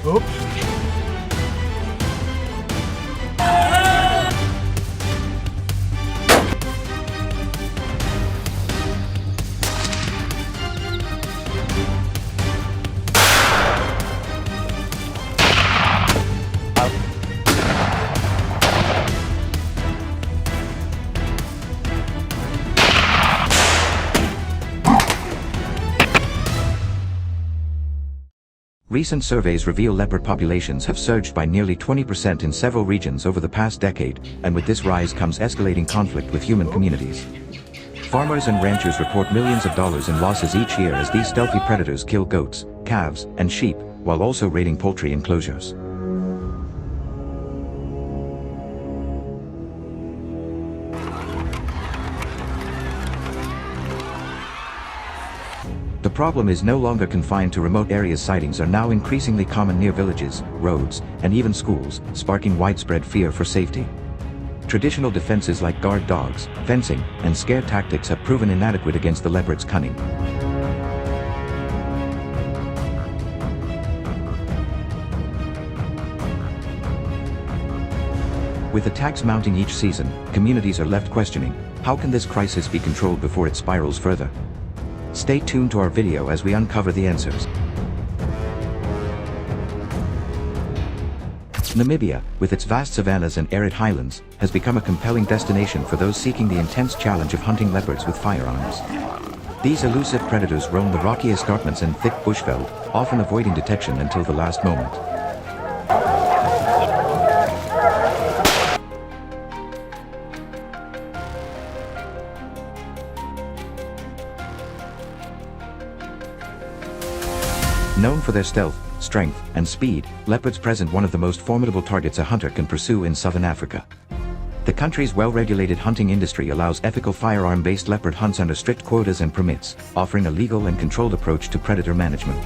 Oops. Recent surveys reveal leopard populations have surged by nearly 20% in several regions over the past decade, and with this rise comes escalating conflict with human communities. Farmers and ranchers report millions of dollars in losses each year as these stealthy predators kill goats, calves, and sheep, while also raiding poultry enclosures. The problem is no longer confined to remote areas. Sightings are now increasingly common near villages, roads, and even schools, sparking widespread fear for safety. Traditional defenses like guard dogs, fencing, and scare tactics have proven inadequate against the leopard's cunning. With attacks mounting each season, communities are left questioning, how can this crisis be controlled before it spirals further? Stay tuned to our video as we uncover the answers. Namibia, with its vast savannas and arid highlands, has become a compelling destination for those seeking the intense challenge of hunting leopards with firearms. These elusive predators roam the rocky escarpments and thick bushveld, often avoiding detection until the last moment. Known for their stealth, strength, and speed, leopards present one of the most formidable targets a hunter can pursue in southern Africa. The country's well-regulated hunting industry allows ethical firearm-based leopard hunts under strict quotas and permits, offering a legal and controlled approach to predator management.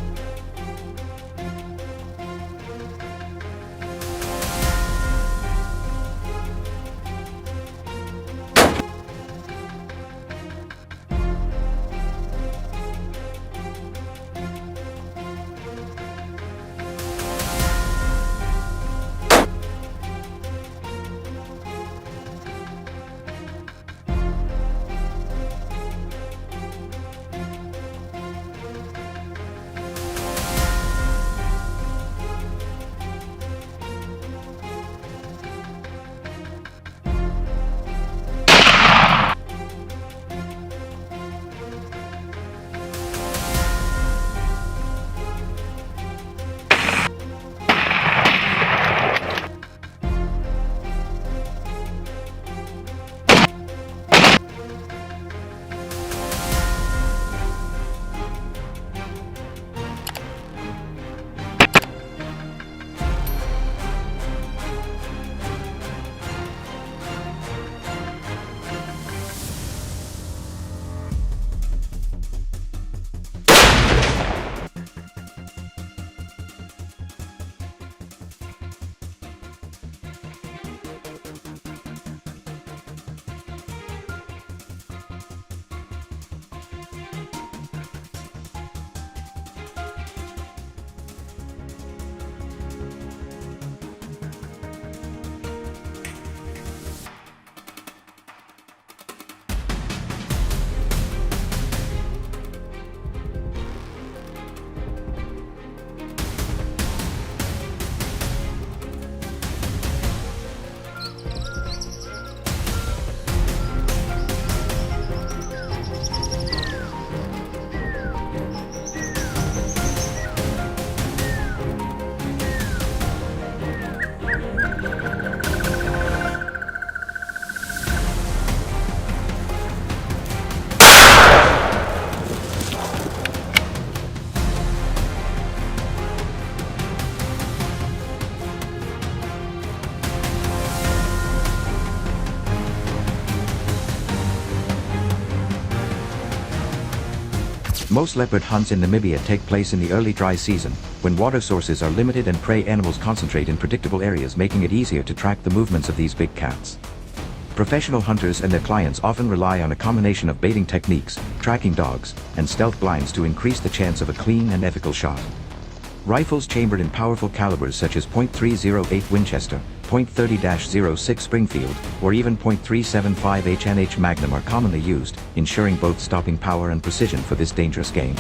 Most leopard hunts in Namibia take place in the early dry season, when water sources are limited and prey animals concentrate in predictable areas, making it easier to track the movements of these big cats. Professional hunters and their clients often rely on a combination of baiting techniques, tracking dogs, and stealth blinds to increase the chance of a clean and ethical shot. Rifles chambered in powerful calibers such as .308 Winchester, .30-06 Springfield, or even .375 HNH Magnum are commonly used, ensuring both stopping power and precision for this dangerous game.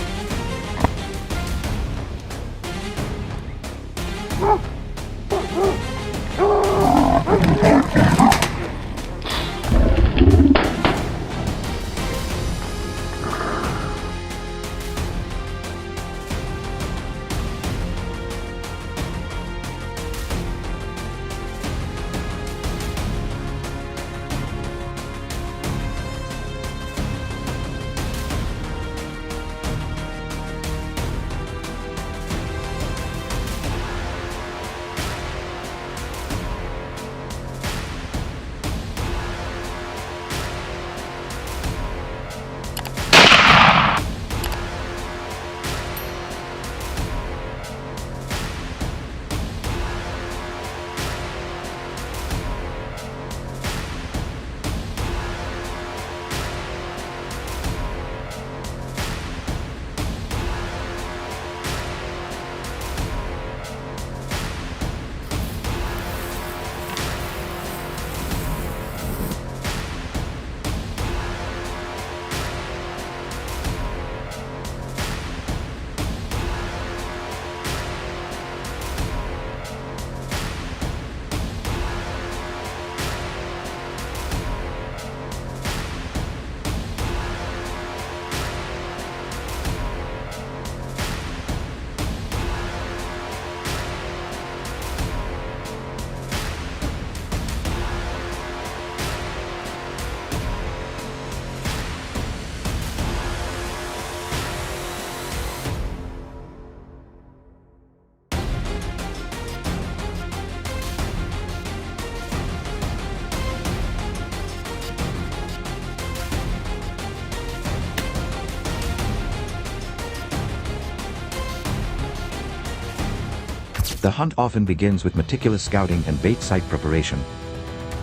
The hunt often begins with meticulous scouting and bait site preparation.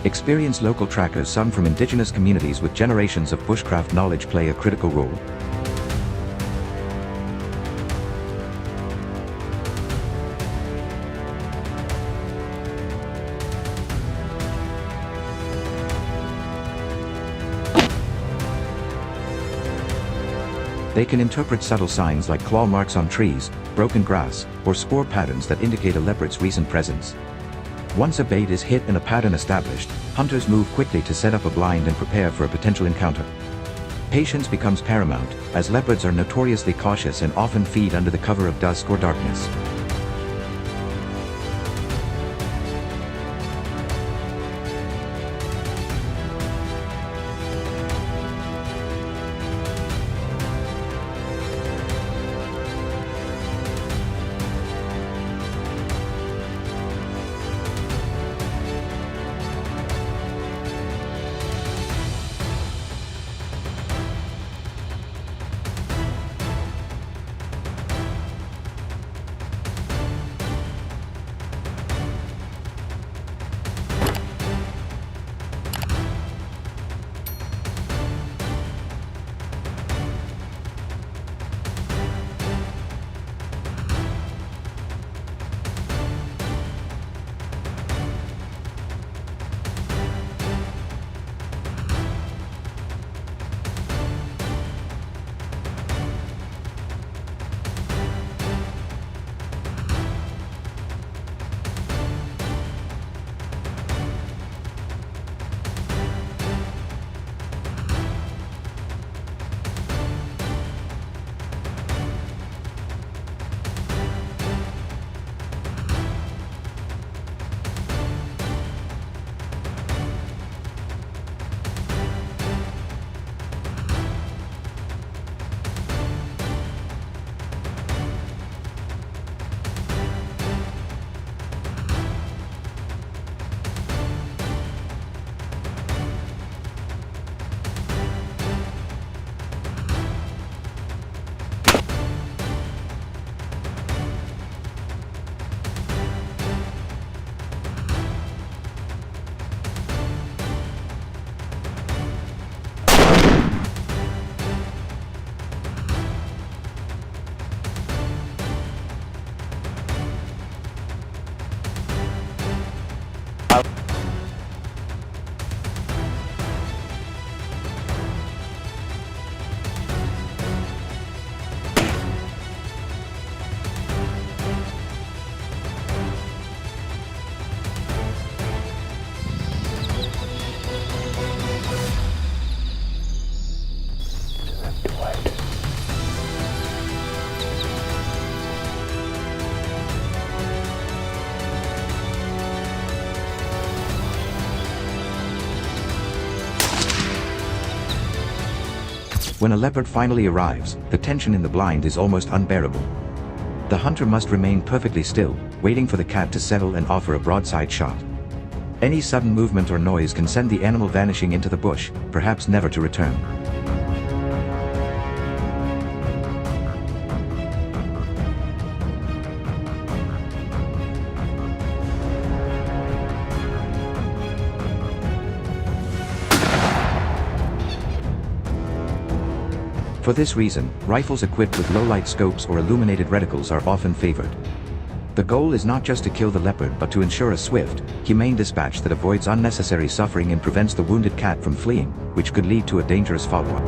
Experienced local trackers, some from indigenous communities with generations of bushcraft knowledge, play a critical role. They can interpret subtle signs like claw marks on trees, broken grass, or spoor patterns that indicate a leopard's recent presence. Once a bait is hit and a pattern established, hunters move quickly to set up a blind and prepare for a potential encounter. Patience becomes paramount, as leopards are notoriously cautious and often feed under the cover of dusk or darkness. When a leopard finally arrives, the tension in the blind is almost unbearable. The hunter must remain perfectly still, waiting for the cat to settle and offer a broadside shot. Any sudden movement or noise can send the animal vanishing into the bush, perhaps never to return. For this reason, rifles equipped with low-light scopes or illuminated reticles are often favored. The goal is not just to kill the leopard but to ensure a swift, humane dispatch that avoids unnecessary suffering and prevents the wounded cat from fleeing, which could lead to a dangerous follow-up.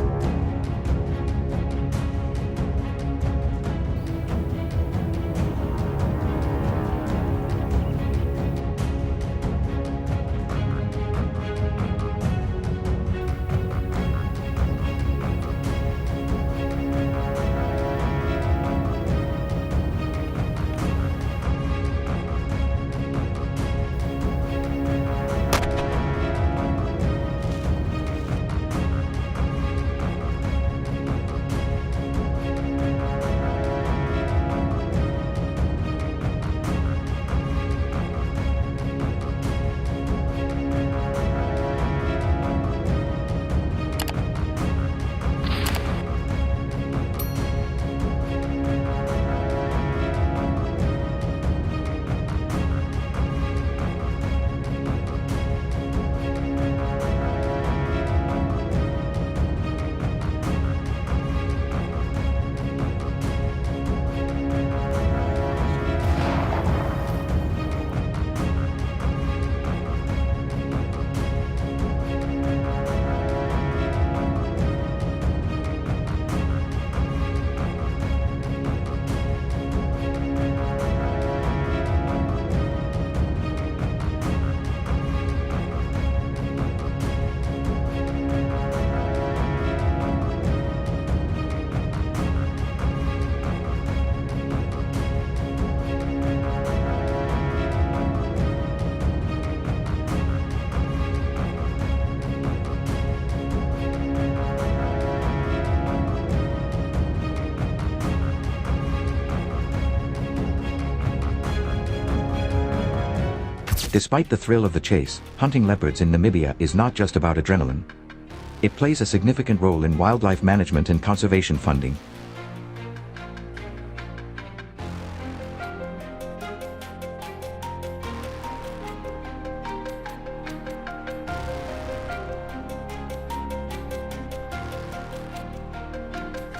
Despite the thrill of the chase, hunting leopards in Namibia is not just about adrenaline. It plays a significant role in wildlife management and conservation funding.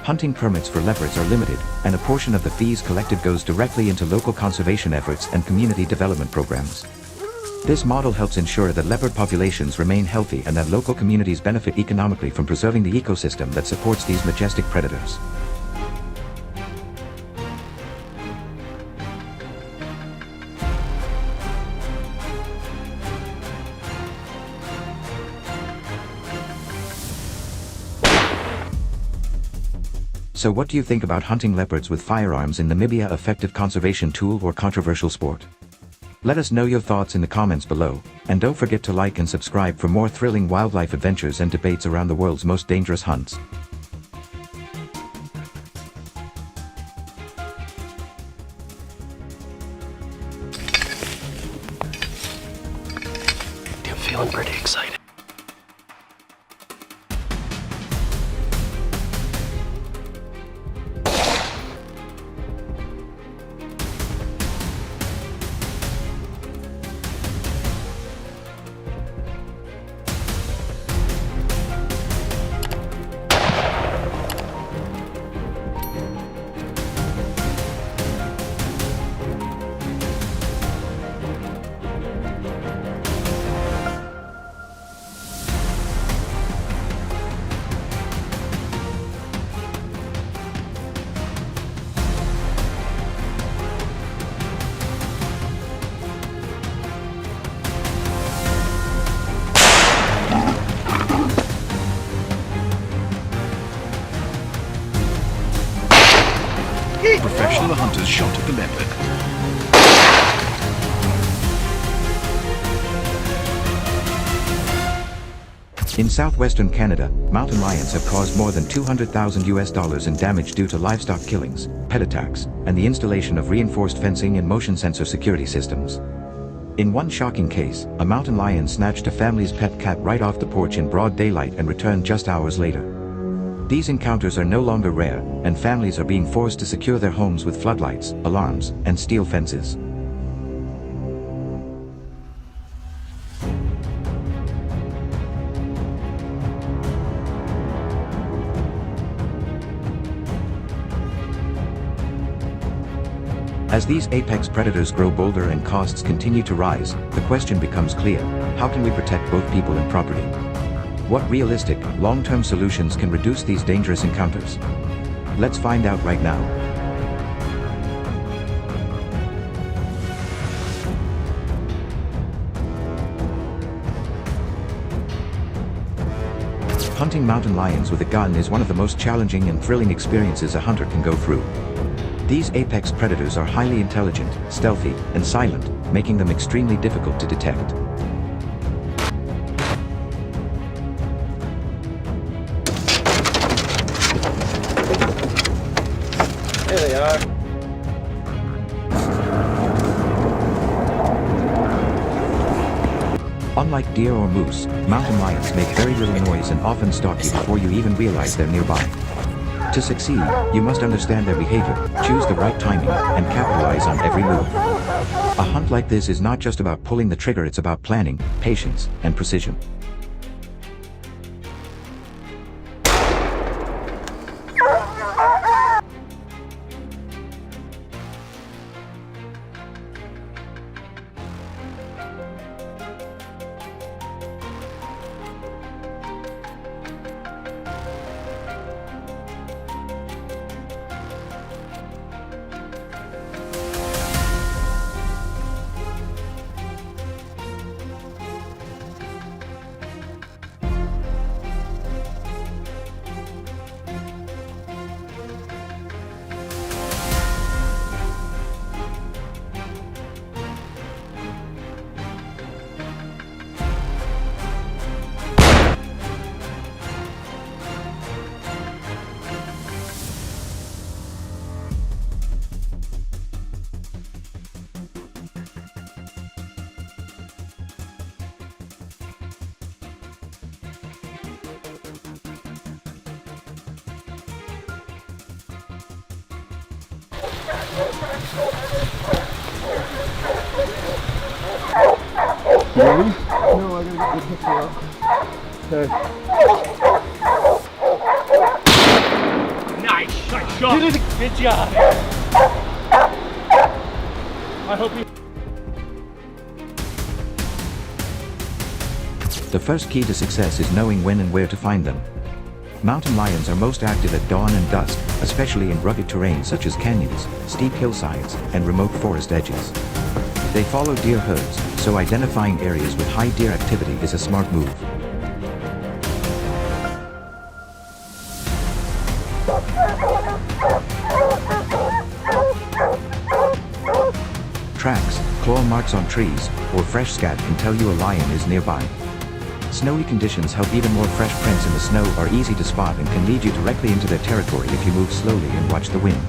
Hunting permits for leopards are limited, and a portion of the fees collected goes directly into local conservation efforts and community development programs. This model helps ensure that leopard populations remain healthy and that local communities benefit economically from preserving the ecosystem that supports these majestic predators. So what do you think about hunting leopards with firearms in Namibia? Effective conservation tool or controversial sport? Let us know your thoughts in the comments below, and don't forget to like and subscribe for more thrilling wildlife adventures and debates around the world's most dangerous hunts. I'm feeling pretty excited. Professional hunters shot at the leopard. In southwestern Canada, mountain lions have caused more than $200,000 in damage due to livestock killings, pet attacks, and the installation of reinforced fencing and motion sensor security systems. In one shocking case, a mountain lion snatched a family's pet cat right off the porch in broad daylight and returned just hours later. These encounters are no longer rare, and families are being forced to secure their homes with floodlights, alarms, and steel fences. As these apex predators grow bolder and costs continue to rise, the question becomes clear: how can we protect both people and property? What realistic, long-term solutions can reduce these dangerous encounters? Let's find out right now. Hunting mountain lions with a gun is one of the most challenging and thrilling experiences a hunter can go through. These apex predators are highly intelligent, stealthy, and silent, making them extremely difficult to detect. There they are. Unlike deer or moose, mountain lions make very little noise and often stalk you before you even realize they're nearby. To succeed, you must understand their behavior, choose the right timing, and capitalize on every move. A hunt like this is not just about pulling the trigger, it's about planning, patience, and precision. Ready? No, I gotta get the picture up. Okay. Nice shot! Good job! I hope you... The first key to success is knowing when and where to find them. Mountain lions are most active at dawn and dusk, especially in rugged terrain such as canyons, steep hillsides, and remote forest edges. They follow deer herds, so identifying areas with high deer activity is a smart move. Tracks, claw marks on trees, or fresh scat can tell you a lion is nearby. Snowy conditions help. Even more fresh prints in the snow are easy to spot and can lead you directly into their territory if you move slowly and watch the wind.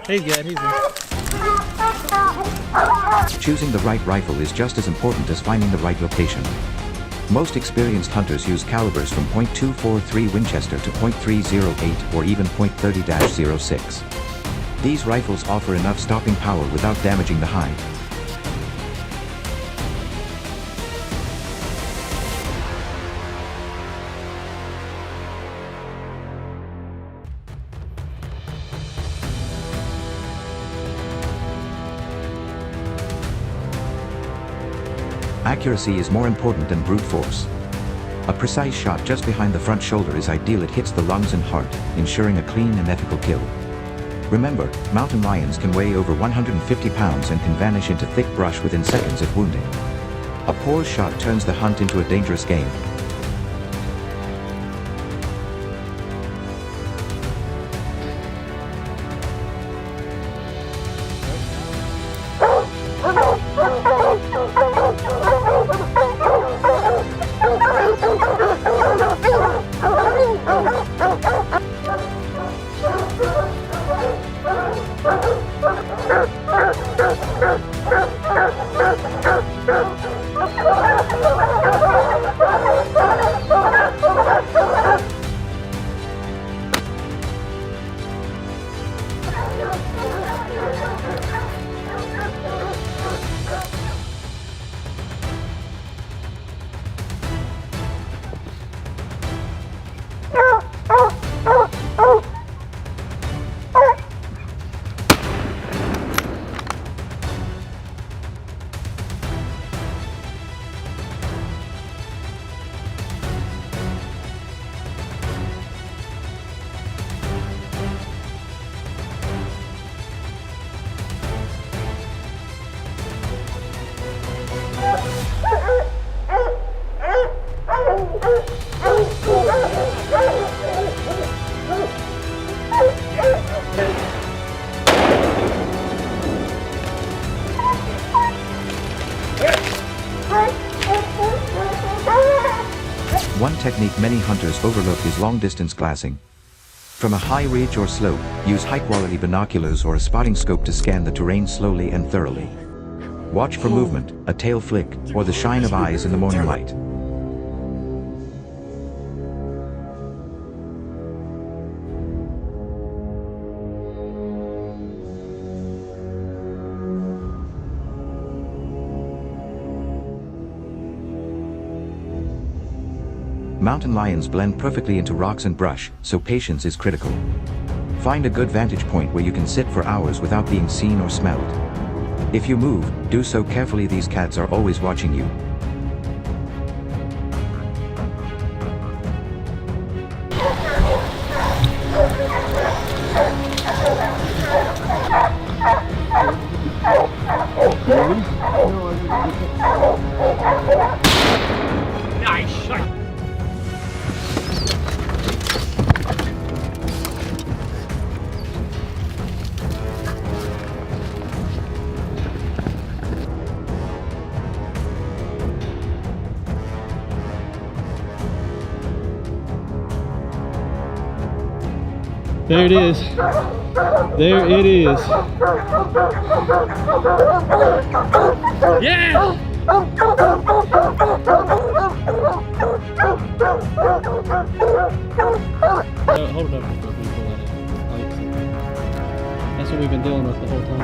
He's good, he's good. Choosing the right rifle is just as important as finding the right location. Most experienced hunters use calibers from .243 Winchester to .308 or even .30-06. These rifles offer enough stopping power without damaging the hide. Accuracy is more important than brute force. A precise shot just behind the front shoulder is ideal. It hits the lungs and heart, ensuring a clean and ethical kill. Remember, mountain lions can weigh over 150 pounds and can vanish into thick brush within seconds if wounded. A poor shot turns the hunt into a dangerous game. One technique many hunters overlook is long-distance glassing. From a high ridge or slope, use high-quality binoculars or a spotting scope to scan the terrain slowly and thoroughly. Watch for movement, a tail flick, or the shine of eyes in the morning light. Mountain lions blend perfectly into rocks and brush, so patience is critical. Find a good vantage point where you can sit for hours without being seen or smelled. If you move, do so carefully. These cats are always watching you. Nice shot. There it is. There it is. Yeah! Hold it up before we pull that in. That's what we've been dealing with the whole time.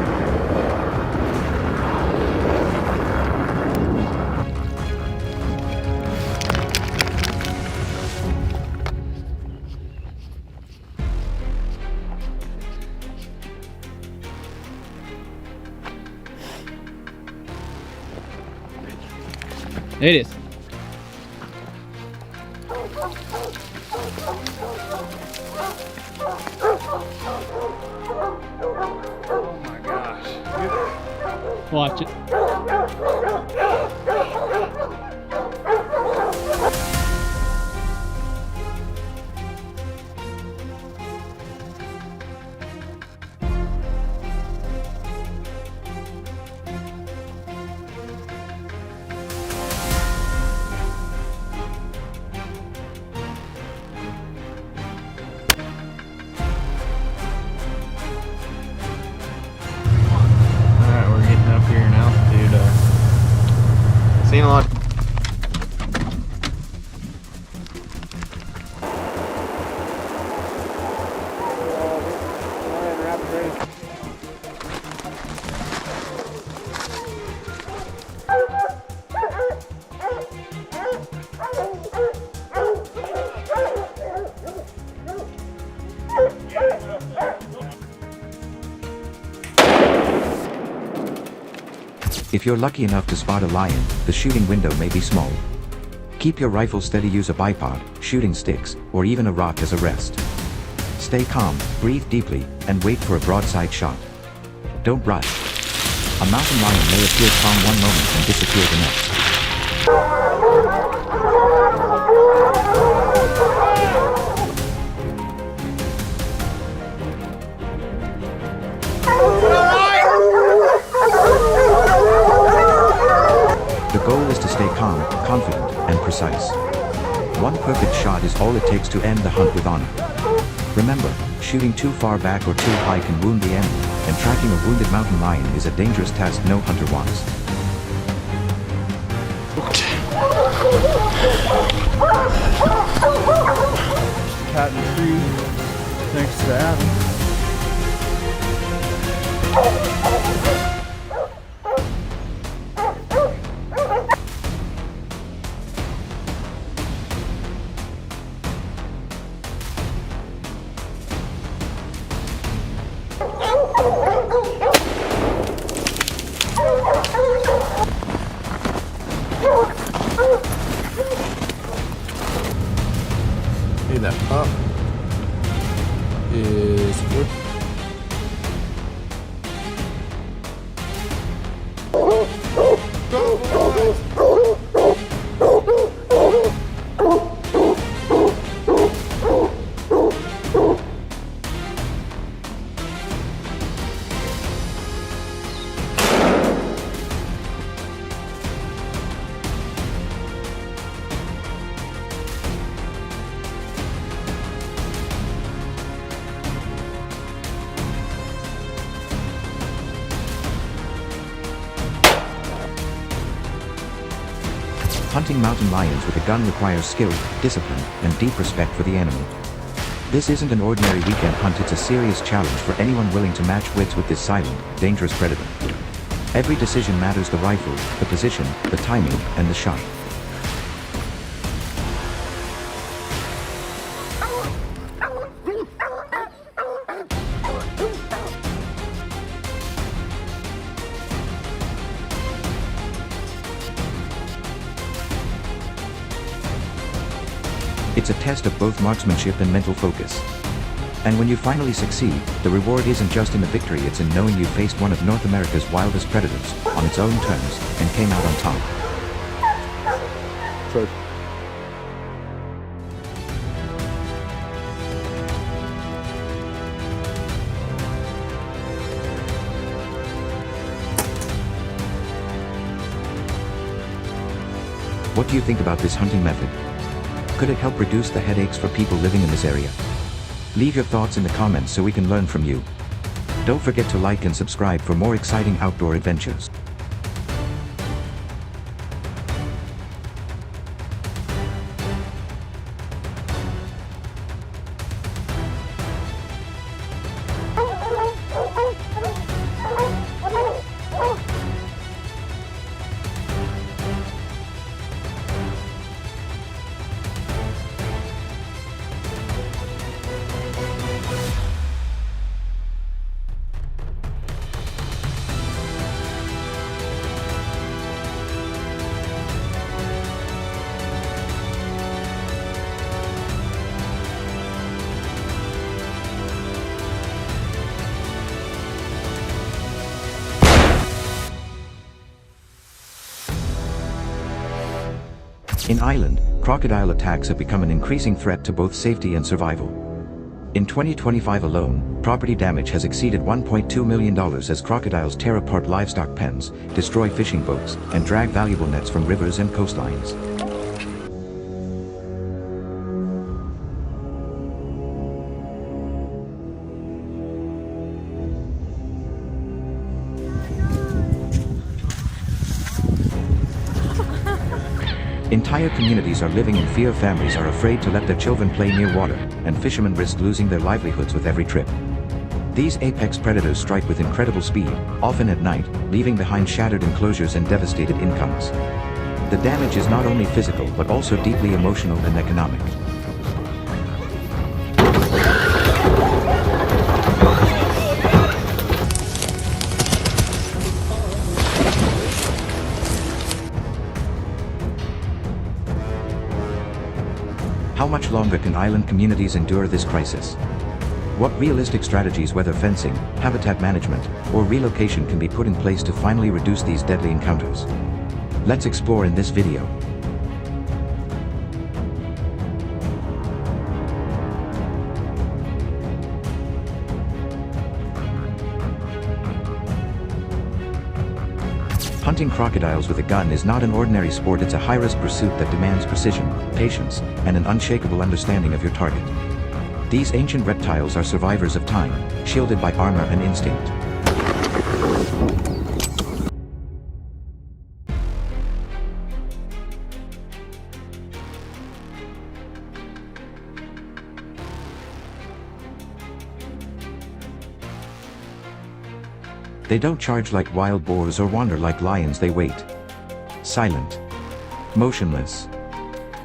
There it is. Oh my gosh. Watch it. Game on. If you're lucky enough to spot a lion, the shooting window may be small. Keep your rifle steady, use a bipod, shooting sticks, or even a rock as a rest. Stay calm, breathe deeply, and wait for a broadside shot. Don't rush. A mountain lion may appear calm one moment and disappear the next. The goal is to stay calm, confident, and precise. One perfect shot is all it takes to end the hunt with honor. Remember, shooting too far back or too high can wound the enemy, and tracking a wounded mountain lion is a dangerous task no hunter wants. Cat in the tree next to Adam. And that up is good. Hunting mountain lions with a gun requires skill, discipline, and deep respect for the animal. This isn't an ordinary weekend hunt, it's a serious challenge for anyone willing to match wits with this silent, dangerous predator. Every decision matters: the rifle, the position, the timing, and the shot. It's a test of both marksmanship and mental focus. And when you finally succeed, the reward isn't just in the victory, it's in knowing you faced one of North America's wildest predators, on its own terms, and came out on top. So What do you think about this hunting method? Could it help reduce the headaches for people living in this area? Leave your thoughts in the comments so we can learn from you. Don't forget to like and subscribe for more exciting outdoor adventures. In Ireland, crocodile attacks have become an increasing threat to both safety and survival. In 2025 alone, property damage has exceeded $1.2 million as crocodiles tear apart livestock pens, destroy fishing boats, and drag valuable nets from rivers and coastlines. Entire communities are living in fear. Families are afraid to let their children play near water, and fishermen risk losing their livelihoods with every trip. These apex predators strike with incredible speed, often at night, leaving behind shattered enclosures and devastated incomes. The damage is not only physical but also deeply emotional and economic. How much longer can island communities endure this crisis? What realistic strategies, whether fencing, habitat management, or relocation, can be put in place to finally reduce these deadly encounters? Let's explore in this video. Hunting crocodiles with a gun is not an ordinary sport. It's a high-risk pursuit that demands precision, patience, and an unshakable understanding of your target. These ancient reptiles are survivors of time, shielded by armor and instinct. They don't charge like wild boars or wander like lions. They wait. Silent. Motionless.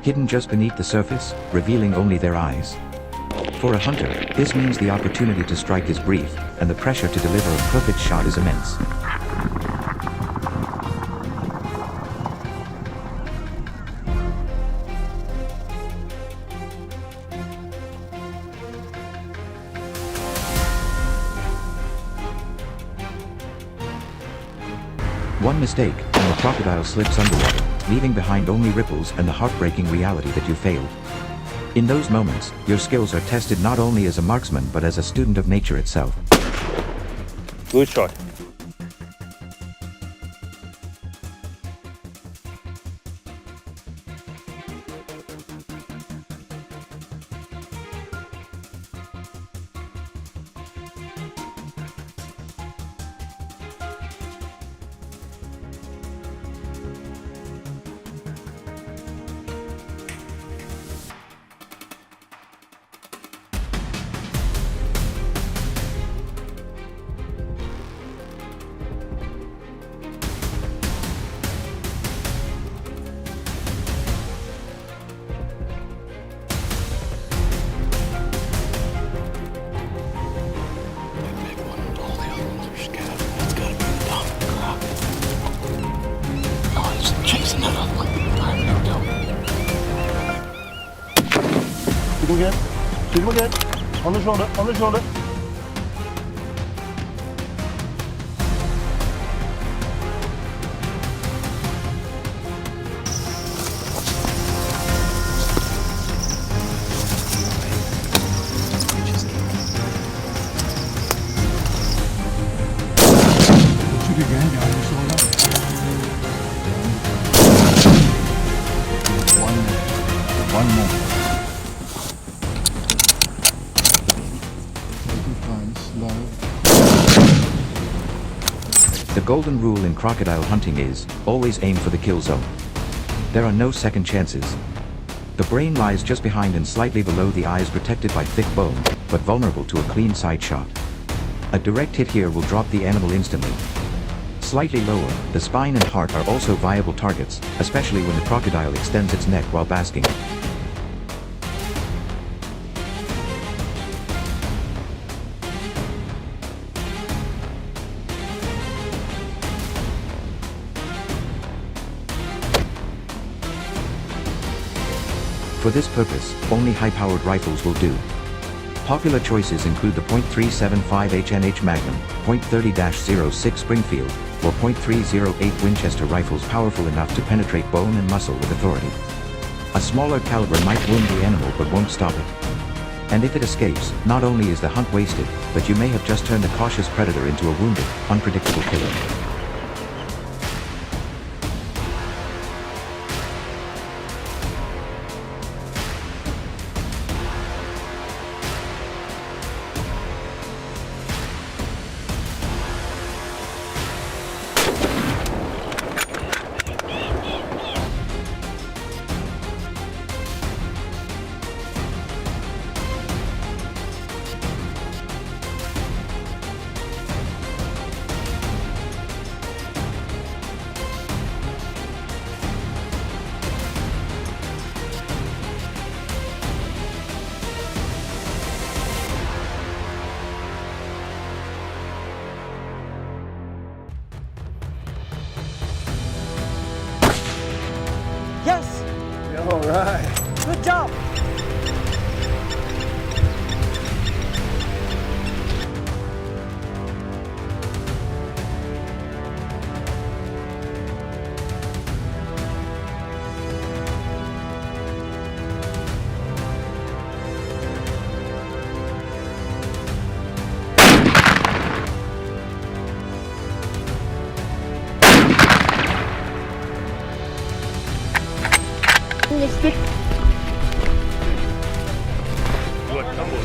Hidden just beneath the surface, revealing only their eyes. For a hunter, this means the opportunity to strike is brief, and the pressure to deliver a perfect shot is immense. One mistake, and the crocodile slips underwater, leaving behind only ripples and the heartbreaking reality that you failed. In those moments, your skills are tested not only as a marksman but as a student of nature itself. Good shot. Shoot him again. Shoot him again. On the shoulder. On the shoulder. Shoot again. Down the shoulder. One more. The golden rule in crocodile hunting is, always aim for the kill zone. There are no second chances. The brain lies just behind and slightly below the eyes, protected by thick bone, but vulnerable to a clean side shot. A direct hit here will drop the animal instantly. Slightly lower, the spine and heart are also viable targets, especially when the crocodile extends its neck while basking. For this purpose, only high-powered rifles will do. Popular choices include the .375 HNH Magnum, .30-06 Springfield, or .308 Winchester rifles, powerful enough to penetrate bone and muscle with authority. A smaller caliber might wound the animal but won't stop it. And if it escapes, not only is the hunt wasted, but you may have just turned a cautious predator into a wounded, unpredictable killer.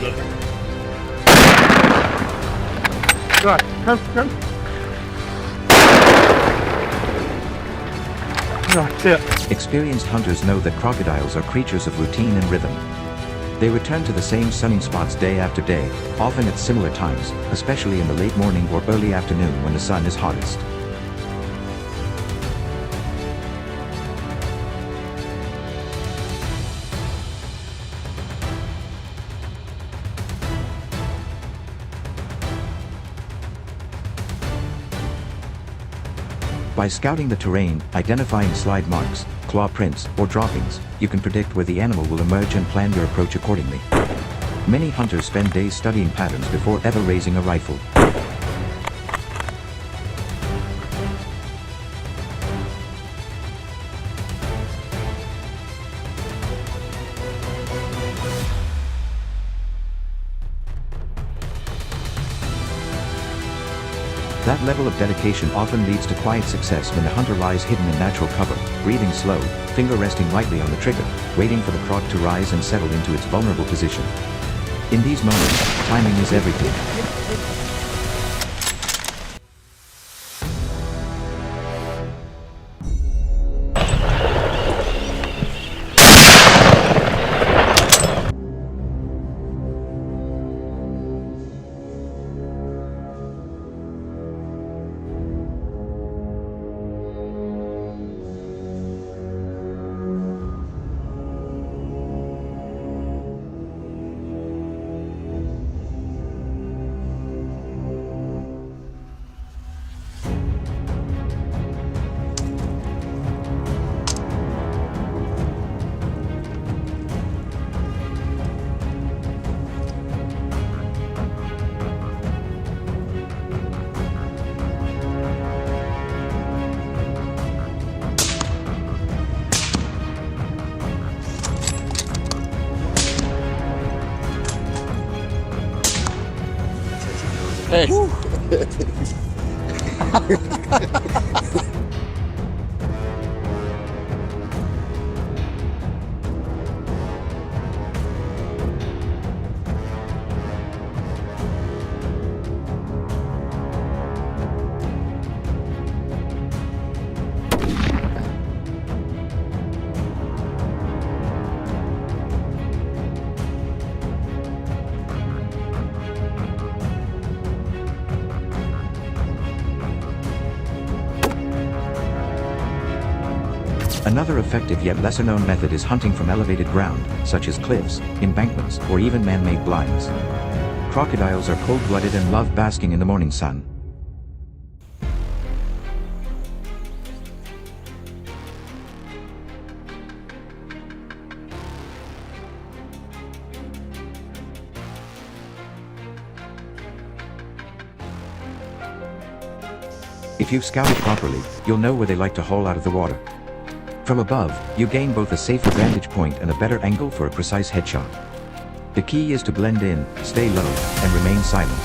God, come. Oh, shit. Experienced hunters know that crocodiles are creatures of routine and rhythm. They return to the same sunning spots day after day, often at similar times, especially in the late morning or early afternoon when the sun is hottest. By scouting the terrain, identifying slide marks, claw prints, or droppings, you can predict where the animal will emerge and plan your approach accordingly. Many hunters spend days studying patterns before ever raising a rifle. That level of dedication often leads to quiet success when the hunter lies hidden in natural cover, breathing slow, finger resting lightly on the trigger, waiting for the croc to rise and settle into its vulnerable position. In these moments, timing is everything. Hey. Another effective yet lesser-known method is hunting from elevated ground, such as cliffs, embankments, or even man-made blinds. Crocodiles are cold-blooded and love basking in the morning sun. If you've scouted properly, you'll know where they like to hole out of the water. From above, you gain both a safer vantage point and a better angle for a precise headshot. The key is to blend in, stay low, and remain silent.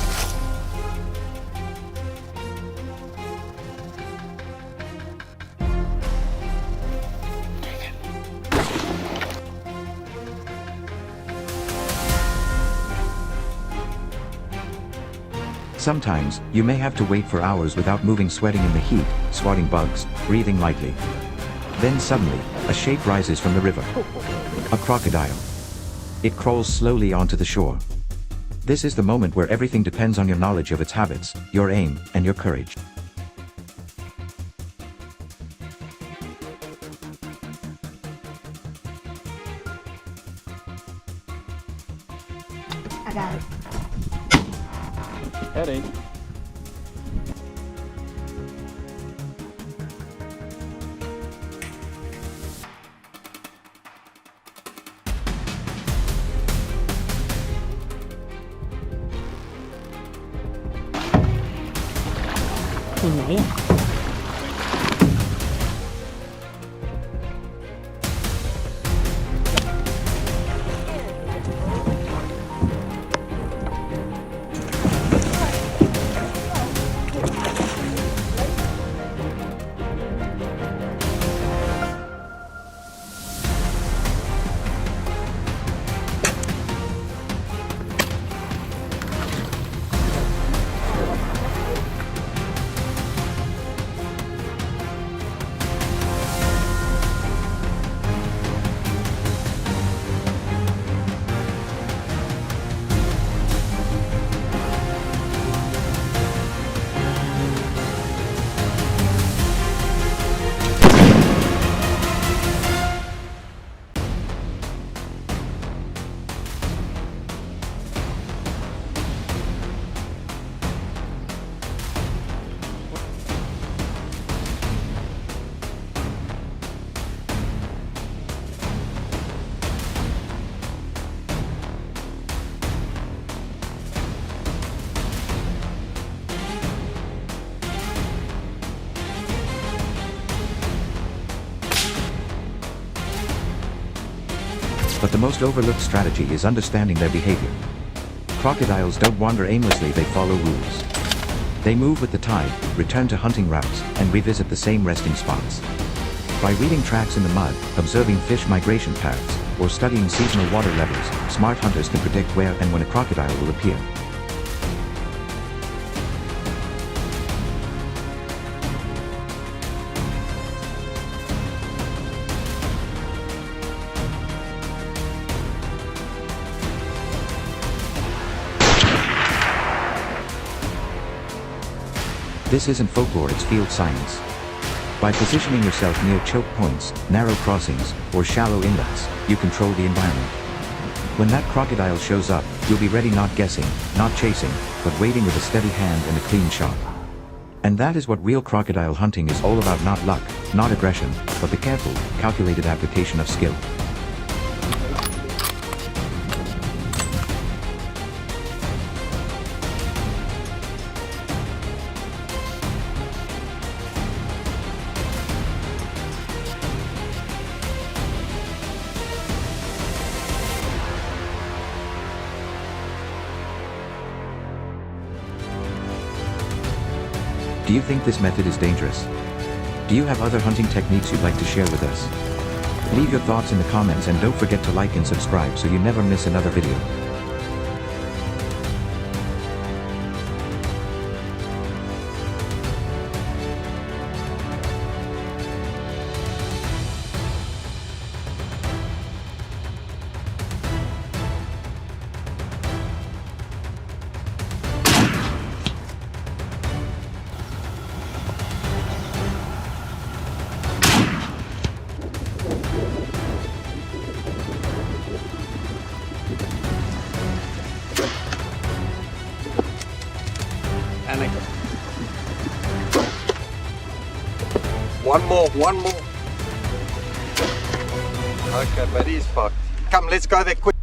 Sometimes, you may have to wait for hours without moving, sweating in the heat, swatting bugs, breathing lightly. Then suddenly, a shape rises from the river. A crocodile. It crawls slowly onto the shore. This is the moment where everything depends on your knowledge of its habits, your aim, and your courage. I got it. Headache. Yeah. most overlooked strategy is understanding their behavior. Crocodiles don't wander aimlessly, they follow rules. They move with the tide, return to hunting routes, and revisit the same resting spots. By reading tracks in the mud, observing fish migration paths, or studying seasonal water levels, smart hunters can predict where and when a crocodile will appear. This isn't folklore, it's field science. By positioning yourself near choke points, narrow crossings, or shallow inlets, you control the environment. When that crocodile shows up, you'll be ready, not guessing, not chasing, but waiting with a steady hand and a clean shot. And that is what real crocodile hunting is all about, not luck, not aggression, but the careful, calculated application of skill. Do you think this method is dangerous? Do you have other hunting techniques you'd like to share with us? Leave your thoughts in the comments and don't forget to like and subscribe so you never miss another video. One more. Okay, but he's fucked. Come, let's go there quick.